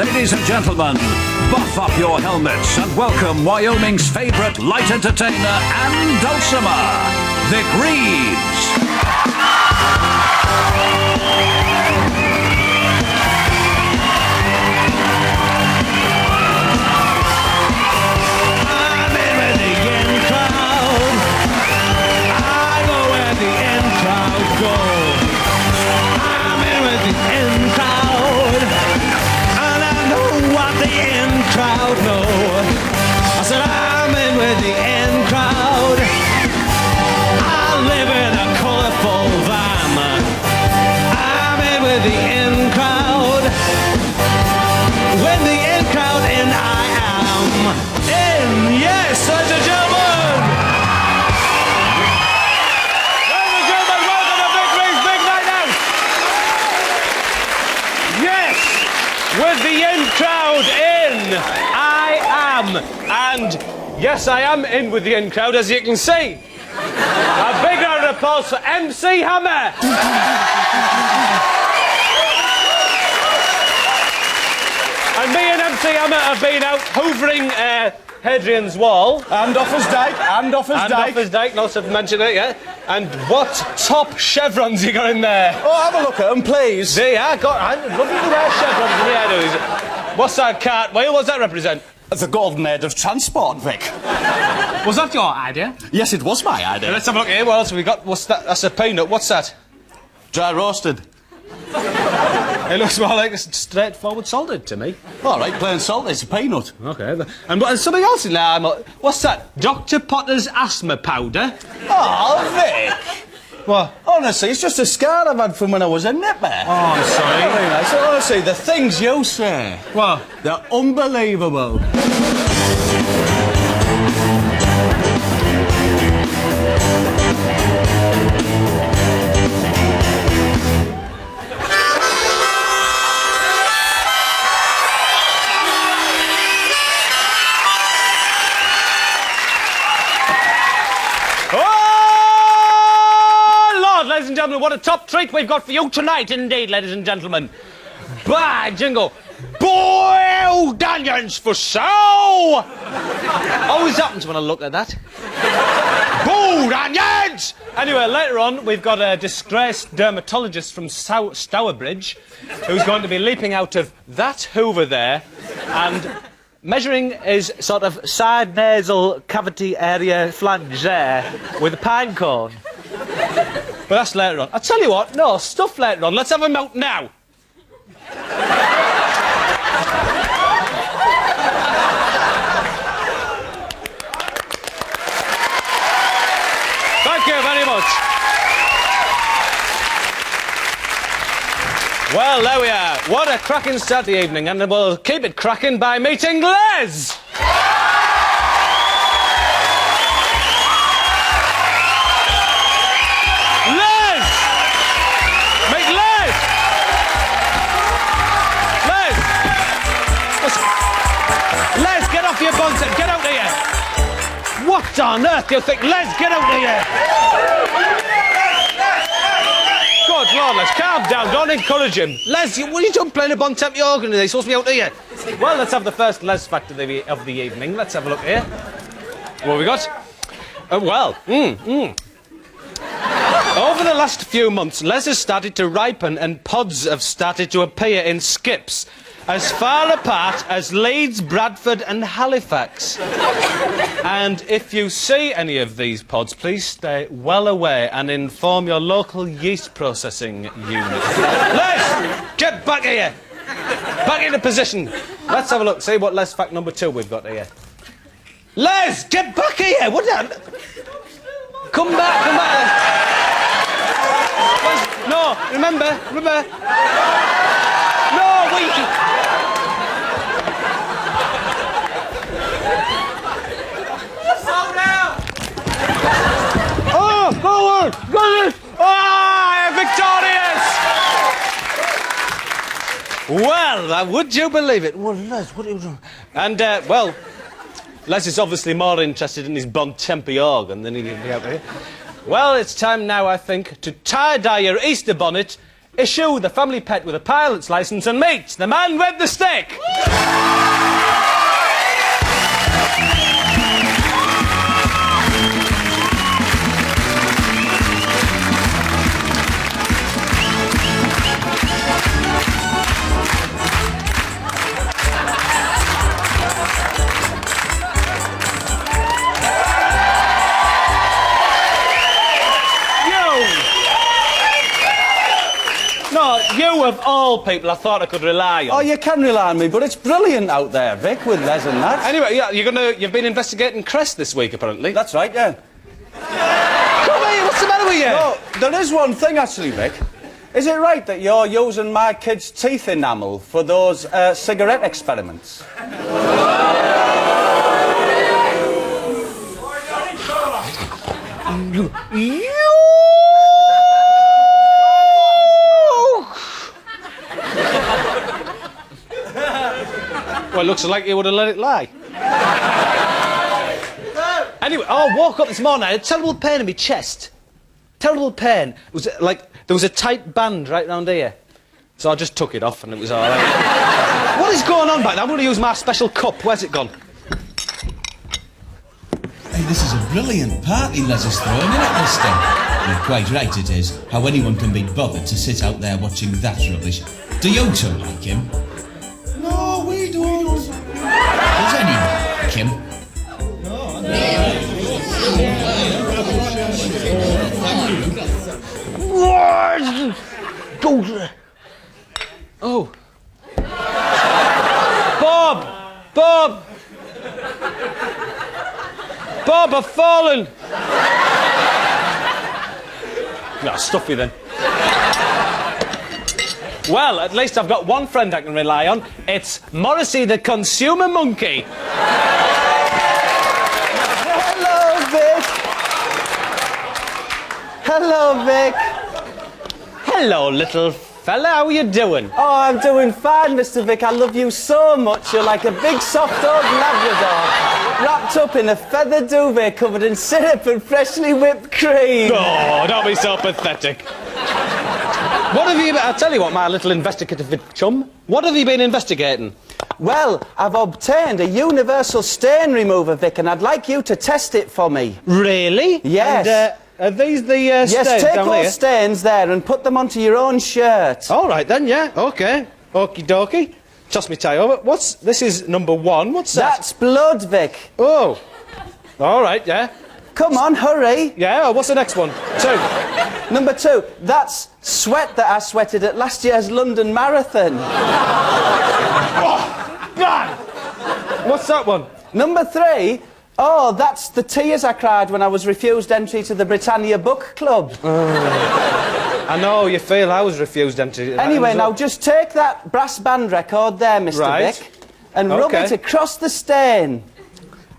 Ladies and gentlemen, buff up your helmets and welcome Wyoming's favourite light entertainer and dulcimer, Vic Reeves. I said I'm in with the in crowd. I live in a colourful van. I'm in with the in crowd. With the in crowd, and I am in. Yes, ladies and gentlemen. Ladies and gentlemen, welcome to Vic Reeves' Big Night Out. Yes, with the in crowd in. And yes, I am in with the in crowd, as you can see. A big round of applause for MC Hammer. And me and MC Hammer have been out hoovering Hadrian's wall. And Offa's Dyke, and Offa's Dyke. Offa's Dyke, not to mention it, yeah. And what top chevrons you got in there? Oh, have a look at them, please. There you are. I'm lovely to wear chevrons in the hairdos. What's that cartwheel? What's that represent? The golden age of transport, Vic. Was that your idea? Yes, it was my idea. Let's have a look here. What else have we got? What's that? That's a peanut. What's that? Dry roasted. It looks more like a straightforward salted to me. All right, plain salt, it's a peanut. Okay. And something else in there. What's that? Dr. Potter's asthma powder. Oh, Vic. What? Honestly, it's just a scar I've had from when I was a nipper. Oh, I'm sorry. Very nice. Honestly, the things you say. What? They're unbelievable. Ladies and gentlemen, what a top treat we've got for you tonight, indeed, ladies and gentlemen. By jingle, boiled onions for show! Always happens when I look at that. Boiled onions! Anyway, later on, we've got a disgraced dermatologist from Stourbridge who's going to be leaping out of that hoover there and measuring his sort of side nasal cavity area flange there with a pine cone. But that's later on. I'll tell you what, no, stuff later on. Let's have him out now. Thank you very much. Well, there we are. What a cracking start to the evening, and we'll keep it cracking by meeting Les. Your bonnet, get out of here! What on earth do you think? Les, get out of here! Good Lord, Les, calm down, don't encourage him. Les, what are you doing playing a bon tempi organ? He's supposed to be out here. Well, let's have the first Les fact of the evening. Let's have a look here. What have we got? Over the last few months, Les has started to ripen and pods have started to appear in skips as far apart as Leeds, Bradford and Halifax. And if you see any of these pods, please stay well away and inform your local yeast processing unit. Les, get back here! Back into position. Let's have a look, see what Les fact number 2 we've got here. Les, get back here! What the... Come back. Les, no, remember. No, wait. Oh, forward! Got it! Ah, victorious! Well, would you believe it? Well, Les, what are you doing? And, well, Les is obviously more interested in his bon tempi organ than he can be out here. Well, it's time now, I think, to tie-dye your Easter bonnet Issue the family pet with a pilot's licence and meet the man with the stick. No, you of all people I thought I could rely on. Oh, you can rely on me, but it's brilliant out there, Vic, with Les and that. Anyway, yeah, you've been investigating Crest this week, apparently. That's right, yeah. Come here, what's the matter with you? No, there is one thing, actually, Vic. Is it right that you're using my kids' teeth enamel for those cigarette experiments? Well, it looks like you would have let it lie. Anyway, I woke up this morning, I had a terrible pain in my chest. Terrible pain. It was like, there was a tight band right round here. So I just took it off and it was all right. What is going on back there? I'm going to use my special cup. Where's it gone? Hey, this is a brilliant party Les is throwing in at this thing. You're quite right it is, how anyone can be bothered to sit out there watching that rubbish. Do you two like him? No, we don't. Does anyone like him? Oh. Bob! Bob, I've fallen! No, stuffy then. Well, at least I've got one friend I can rely on. It's Morrissey the consumer monkey. Hello, Vic. Hello, Vic. Hello, little fella. How are you doing? Oh, I'm doing fine, Mr. Vic. I love you so much. You're like a big soft old Labrador, wrapped up in a feather duvet covered in syrup and freshly whipped cream. Oh, don't be so pathetic. What have you... I'll tell you what, my little investigative chum. What have you been investigating? Well, I've obtained a universal stain remover, Vic, and I'd like you to test it for me. Really? Yes. And, are these the Yes, stains take down those here? stains there and put them onto your own shirt. All right then, yeah, okay. Okie dokie. Toss me tie over. What's... This is number one. What's that? That's blood, Vic. Oh. All right, yeah. Come on, hurry. Yeah, what's the next one? 2. Number 2, that's sweat that I sweated at last year's London Marathon. Oh, God! What's that one? Number 3, oh, that's the tears I cried when I was refused entry to the Britannia Book Club. I know you feel I was refused entry. Anyway, now just take that brass band record there, Mr. Right. Vic, and rub it across the stain.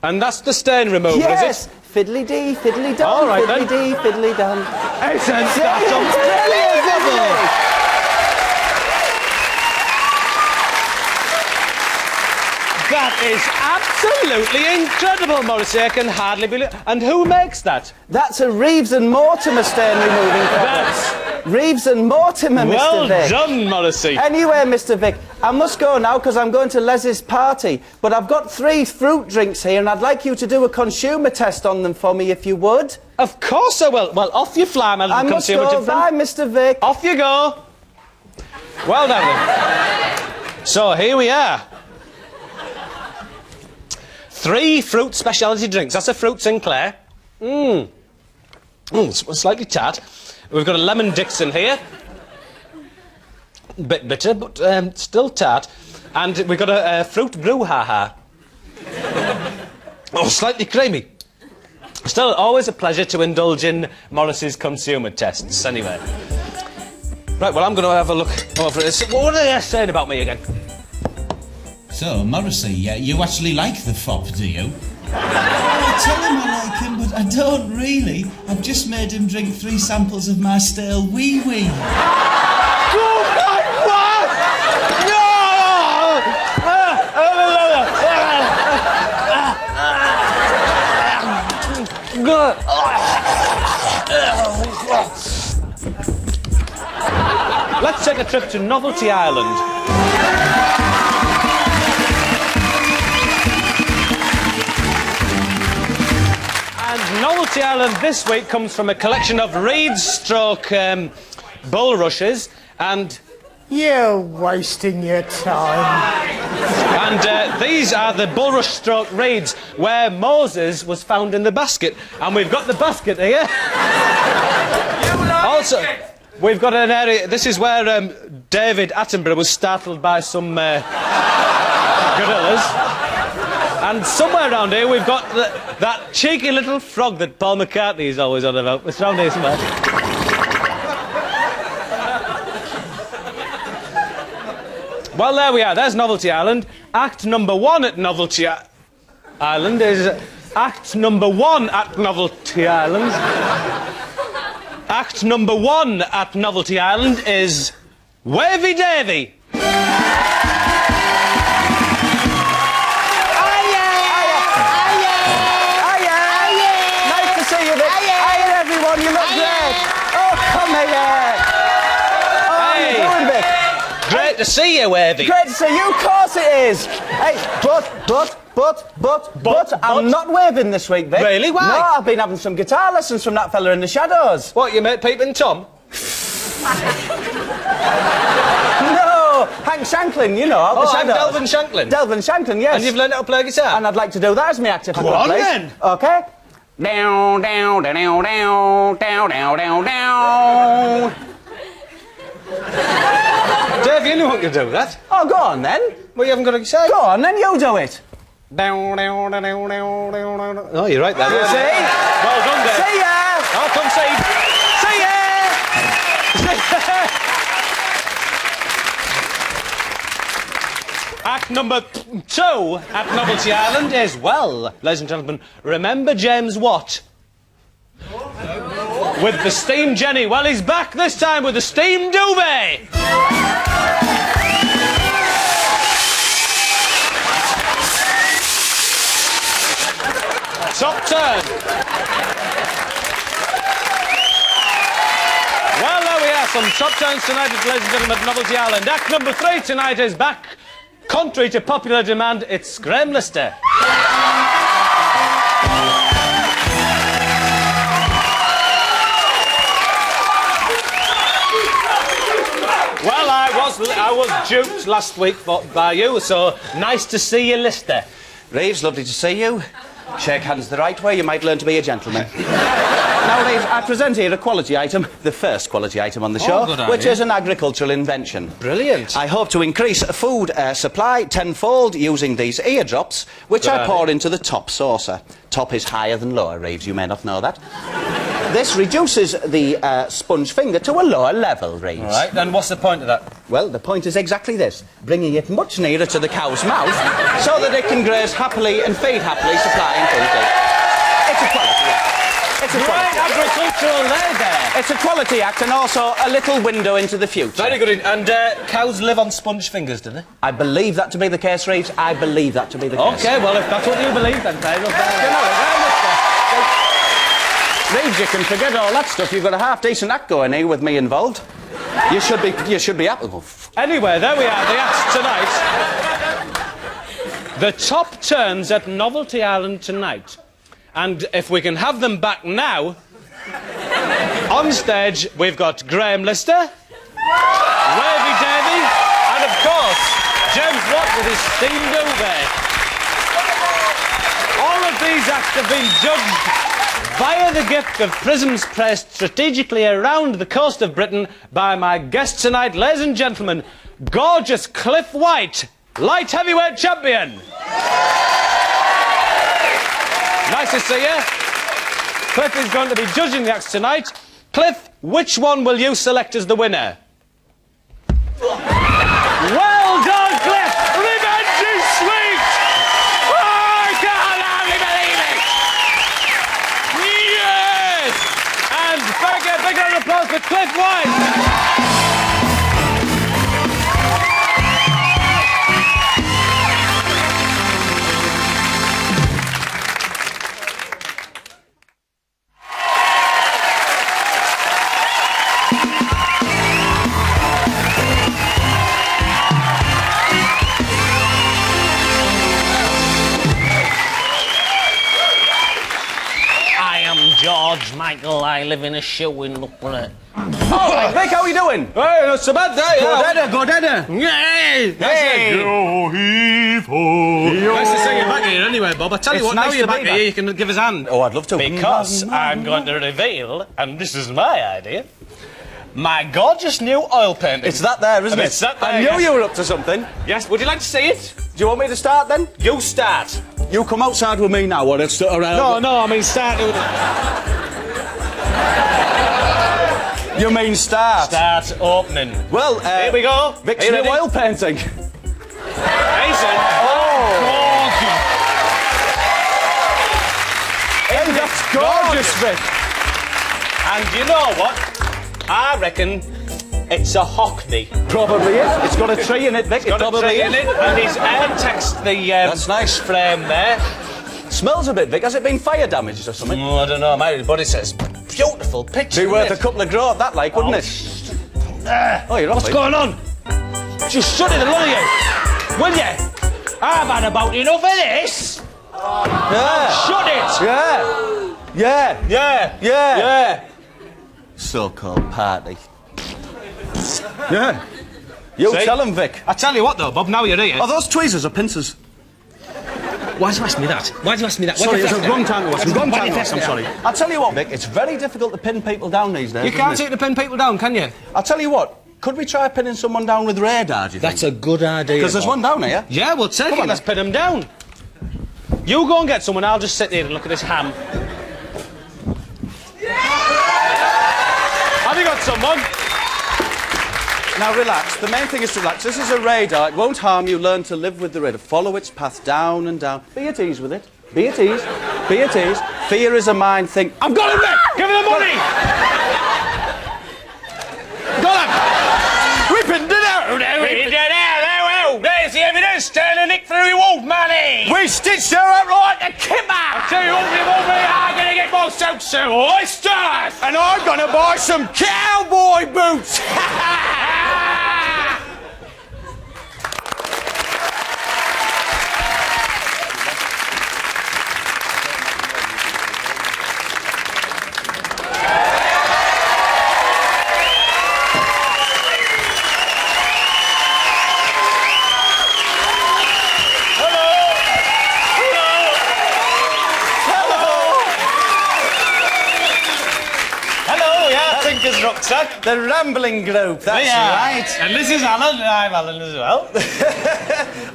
And that's the stain remover, Yes. is it? Fiddly-dee, fiddly-don, All right, then. fiddly-dee, fiddly-don. Excellent. See? That's unbelievable. That is absolutely incredible, Morrissey. I can hardly believe... And who makes that? That's a Reeves and Mortimer stain removing product. That's... Reeves and Mortimer, Well Mr. Vic. done, Morrissey. Anyway, Mr. Vic, I must go now because I'm going to Les's party. But I've got 3 fruit drinks here and I'd like you to do a consumer test on them for me if you would. Of course I will. Well, off you fly, my little consumer. I must go. Bye, Mr. Vic. Off you go. Well done, then. So, here we are. 3 fruit speciality drinks. That's a fruit Sinclair. It's slightly tart. We've got a lemon Dixon here. Bit bitter, but still tart. And we've got a fruit brouhaha. Oh, slightly creamy. Still, always a pleasure to indulge in Morrissey's consumer tests, anyway. Right, well, I'm going to have a look over this. What are they saying about me again? So, Morrissey, you actually like the fop, do you? I tell him I like him, but I don't really. I've just made him drink 3 samples of my stale wee-wee. Oh, my God! No! Let's take a trip to Novelty Island. And Novelty Island this week comes from a collection of reeds stroke bulrushes and... You're wasting your time. And these are the bulrush stroke reeds where Moses was found in the basket. And we've got the basket here. Also, we've got an area... This is where David Attenborough was startled by some gorillas. And somewhere around here we've got that cheeky little frog that Paul McCartney is always on about. It's around here somewhere. Well, there we are. There's Novelty Island. Act number 1 at Novelty Island is... Act number 1 at Novelty Island... Act number 1 at Novelty Island is... Wavy Davy. Nice to see you, Vic. Hiya, everyone. You look great. Oh, come here. Oh, how you doing, Vic? Great to see you, Wavy. Great to see you. Of course it is. Hey, but I'm not waving this week, Vic. Really? Why? No, I've been having some guitar lessons from that fella in the shadows. What, you mate Peeping Tom? No, Hank Shanklin, you know, out the Oh, I'm shadows. Delvin Shanklin. Delvin Shanklin, yes. And you've learned how to play guitar? And I'd like to do that as my act if I could, on, please. then. Okay. Down, down, down, down, down, down, down, down. Dave, you know how to do that. Oh, go on then. Well, you haven't got a guitar. Go on then, you do it. Down, down, down, down, down, down. Oh, you're right there. You see? Well done, Dave. See ya! Oh, come see. See ya! Act number 2 at Novelty Island is, well, ladies and gentlemen, remember James Watt? With the steam Jenny. Well, he's back this time with the steam duvet. Top turn. Well, there we are. Some top turns tonight, ladies and gentlemen, at Novelty Island. Act number 3 tonight is back. Contrary to popular demand, it's Graham Lister. Well, I was duped last week by you, so nice to see you, Lister. Reeves, lovely to see you. Shake hands the right way, you might learn to be a gentleman. Now, Reeves, I present here a quality item, the first quality item on the show, good which idea. is an agricultural invention. Brilliant. I hope to increase food supply tenfold using these eardrops, which I pour into the top saucer. Top is higher than lower, Reeves, you may not know that. This reduces the sponge finger to a lower level, Reeves. All right, then what's the point of that? Well, the point is exactly this, bringing it much nearer to the cow's mouth so that it can graze happily and feed happily, supplying food. It's a quality act. It's a quality act. Agricultural labour. It's a quality act and also a little window into the future. Very good. And cows live on sponge fingers, do they? I believe that to be the case, Reeves. I believe that to be the case. OK, well, if that's what you believe, then fair enough. Reeves, you can forget all that stuff. You've got a half-decent act going here with me involved. You should be happy. Anyway, there we are, the acts tonight. The top turns at Novelty Island tonight. And if we can have them back now, on stage we've got Graham Lister, Wavy Davy, and of course, James Watt with his steam duvet. All of these acts have been judged via the gift of prisms placed strategically around the coast of Britain by my guest tonight, ladies and gentlemen, gorgeous Cliff White, light heavyweight champion. Nice to see you. Cliff is going to be judging the acts tonight. Cliff, which one will you select as the winner? Well done, Cliff! Revenge is sweet! Oh, I can't hardly believe it! Yes! And big round of applause for Cliff White! Michael, I live in a shoe in Loughborough. Oh, Vic, how are you doing? Hey, not so bad, Go deader. Hey! Hey! Nice to see you back here anyway, Bob. I tell you It's what, nice now to you're be back back. here, you can give us a hand. Oh, I'd love to. Because I'm going to reveal, and this is my idea, my gorgeous new oil painting. It's that there, isn't it? It's that there, I knew yes. you were up to something. Yes, would you like to see it? Do you want me to start then? You start. You come outside with me now, or it's around. No, I mean start. You mean start? Start opening. Well, Here we go. Vic's Are you new ready? oil painting. Jason. Hey, that's gorgeous, Vic. And you know what? I reckon it's a Hockney. Probably is. It's got a tree in it, Vic. Got a probably tree in is. it, and his air text the That's nice. frame there. Smells a bit, Vic. Has it been fire damaged or something? Oh, I don't know, mate, but it's a beautiful picture. Be worth isn't a couple of groat, that, like, wouldn't it? Oh, you're off. What's going on? Just shut it, the lot of you. Will you? I've had about enough of this. Yeah. Shut it. Yeah. Yeah. Yeah. Yeah. Yeah. So-called party. Yeah. You See? tell him, Vic. I tell you what, though, Bob, now you're here. Are those tweezers or pincers? Why'd you ask me that? Why'd you ask me that? Sorry, it's a wrong time to ask. Wrong Why time did to you ask. ask I'm me sorry. I'll tell you what, Vic. It's very difficult to pin people down these days. You can't isn't take the pin people down, can you? it? I'll tell you what. Could we try pinning someone down with radar? Do you think? That's a good idea. Because there's Bob. one down here. Yeah, we'll take Come it. on, Let's pin him down. You go and get someone. I'll just sit here and look at this ham. Have you got someone? Now relax. The main thing is to relax. This is a radar. It won't harm you. Learn to live with the radar. Follow its path down and down. Be at ease with it. Be at ease. Be at ease. Fear is a mind thing. I've got him, Vic! Give me the money! Got him! We pinned it out! We pinned it out! There's the evidence! Turn a nick through your wolf money! We stitched her up like a kipper! I tell you what, you won't be gonna get more soaps and oysters! And I'm gonna buy some cowboy boots! Hello, yeah, Tinker's Rucksack. The Rambling Group, that's Yeah. right. And this is Alan, and I'm Alan as well.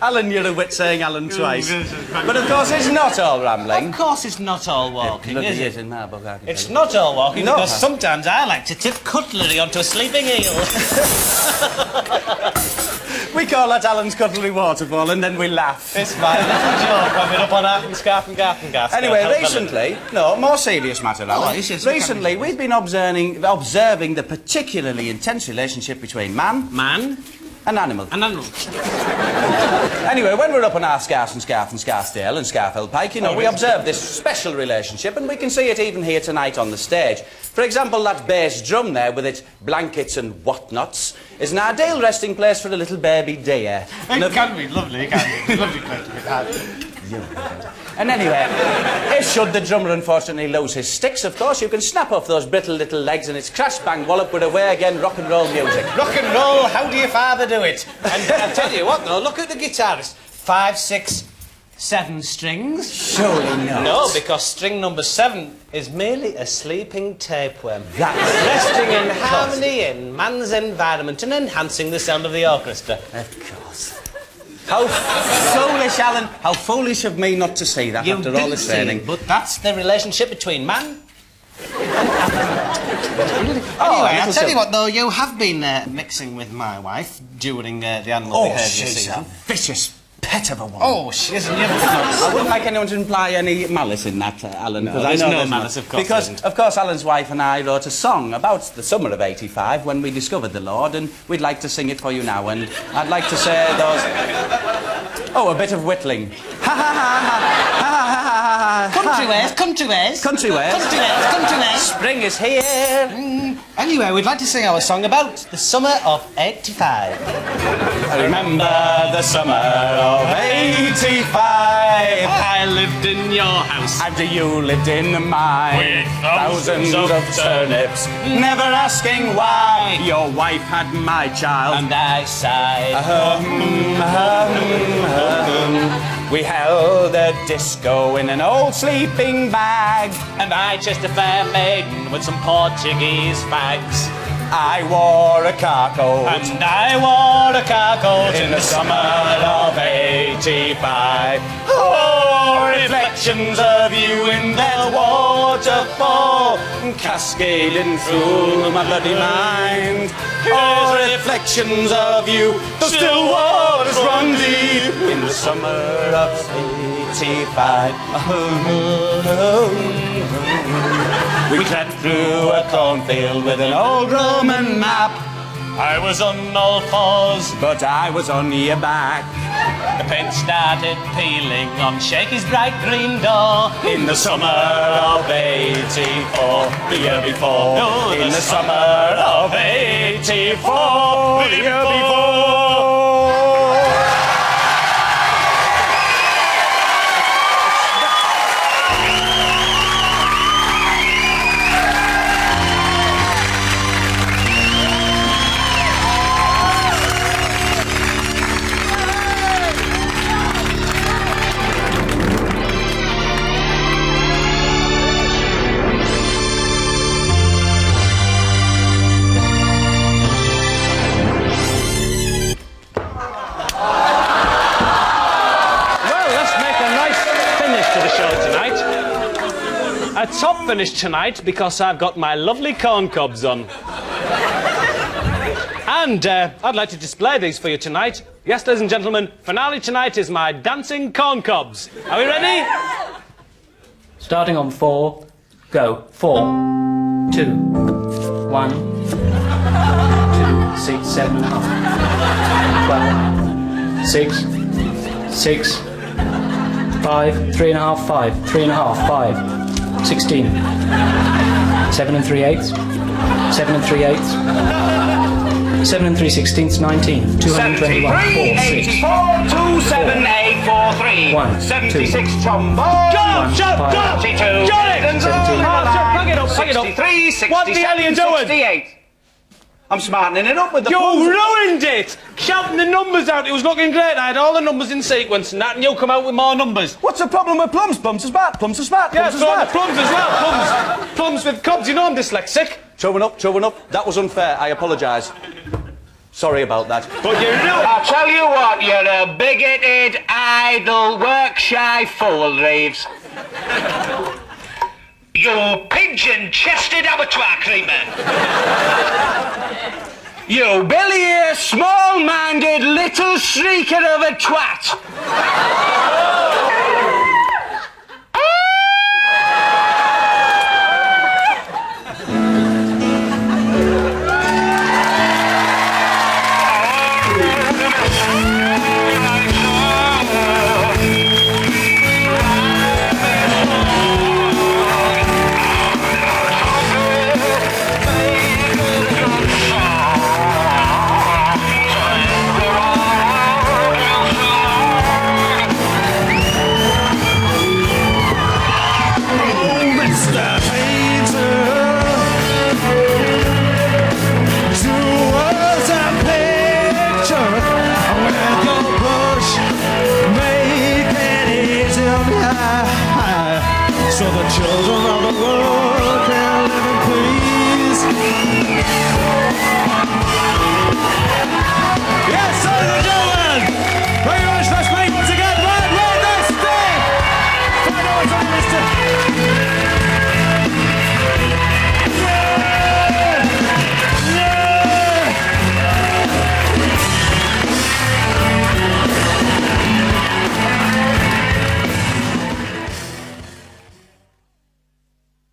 Alan, you're a wit saying Alan twice. But of course, it's not all rambling. Of course it's not all walking, Bloody is is it? in my book, I can It's tell not all walking No. because sometimes I like to tip cutlery onto a sleeping eel. you. We call that Alan's Cutlery Waterfall and then we laugh. It's my little joke when we're up on half and scarf and gaff and gas. Anyway, recently, no, more serious matter, Alan. yes, yes, Recently, we've been observing the particularly intense relationship between man Man and animal. and animal. Anyway, when we're up on our Scarf and Scarsdale and Scarfell Pike, you know, we observe this special relationship, and we can see it even here tonight on the stage. For example, that bass drum there with its blankets and whatnots is an ideal resting place for a little baby deer. And It can be lovely, it can be. Lovely place to be had. And anyway, if should the drummer unfortunately lose his sticks, of course, you can snap off those brittle little legs and it's crash bang wallop with away again rock and roll music. Rock and roll, how do your father do it? And I'll tell you what, though, look at the guitarist. 5, 6, 7 strings. Surely not. No, because string number 7 is merely a sleeping tapeworm. That's Resting in harmony in man's environment and enhancing the sound of the orchestra. Of course. How foolish, Alan. How foolish of me not to see that after all this training. But that's the relationship between man. Anyway, I'll tell you what, though, you have been mixing with my wife during the animal Oh, behaviour she's season. a vicious pet of a woman. Oh, she isn't. I wouldn't like anyone to imply any malice in that, Alan. No, because I there's know no there's malice, not. of course Because, there isn't. of course, Alan's wife and I wrote a song about the summer of '85 when we discovered the Lord, and we'd like to sing it for you now. And I'd like to say those. Oh, a bit of whittling. Ha ha ha ha ha ha ha ha. Country ways, country ways. Country ways. Country ways, country ways. Spring is here. Anyway, we'd like to sing our song about the summer of '85. I remember the summer of '85. I lived in your house. After you lived in mine. With Thousands of turnips. Never asking why. Your wife had my child. And I sighed. We held a disco in an old sleeping bag. And I chased a fair maiden with some Portuguese fags. I wore a car coat. And I wore a car coat In the summer of '85. Oh, reflections of you in that waterfall, cascading through my bloody mind. Oh, reflections of you, the still waters run deep in the summer of '85. We crept through a cornfield with an old Roman map. I was on all fours, but I was on your back. the paint started peeling on Shakey's bright green door. In the summer of '84, the year before. Oh, in the summer of '84, the year before. A top finish tonight because I've got my lovely corn cobs on. And I'd like to display these for you tonight. Yes, ladies and gentlemen, finale tonight is my dancing corn cobs. Are we ready? Starting on 4, go. 4, 2, 1, 2, 6, 7, 12, 6, 6, 5, 3.5, 5, 3.5, 5, 16, 7 and 3/8, 7 and 3/8, 7 and 3/16, 19, 221, 4, 6, 27843, 1, 76 2, trombone. Go, Shut up! 42, Got it! 17. Pack it up, pack it up. 63, 67, What the hell are you doing? 68. I'm smartening it up with the You plums. ruined it! Shouting the numbers out, it was looking great. I had all the numbers in sequence and that, and you come out with more numbers. What's the problem with plums? Plums are smart. Plums are smart. Yeah, Plums so are the smart. plums as well. Plums with cobs. You know I'm dyslexic. Chewing up, chewing up. That was unfair. I apologise. Sorry about that. But you know. I'll tell you what, you're a bigoted, idle, work-shy fool, Reeves. You pigeon-chested abattoir creamer. You bilious, small-minded little shrieker of a twat.